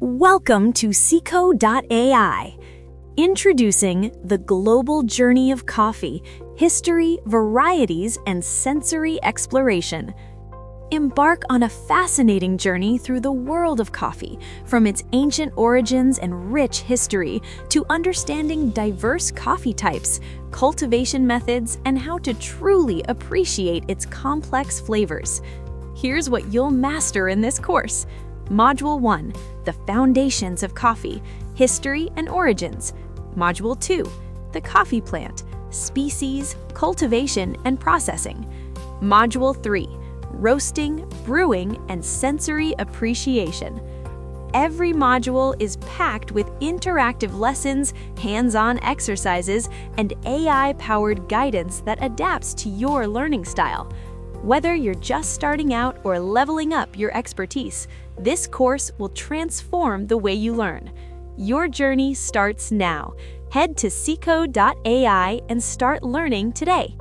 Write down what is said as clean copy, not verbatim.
Welcome to Sikho.ai. Introducing the global journey of coffee, history, varieties, and sensory exploration. Embark on a fascinating journey through the world of coffee, from its ancient origins and rich history to understanding diverse coffee types, cultivation methods, and how to truly appreciate its complex flavors. Here's what you'll master in this course. Module 1, the foundations of coffee, history and origins. Module 2, the coffee plant, species, cultivation, and processing. Module 3, roasting, brewing, and sensory appreciation. Every module is packed with interactive lessons, hands-on exercises, and AI-powered guidance that adapts to your learning style. Whether you're just starting out or leveling up your expertise, this course will transform the way you learn. Your journey starts now. Head to Sikho.ai and start learning today.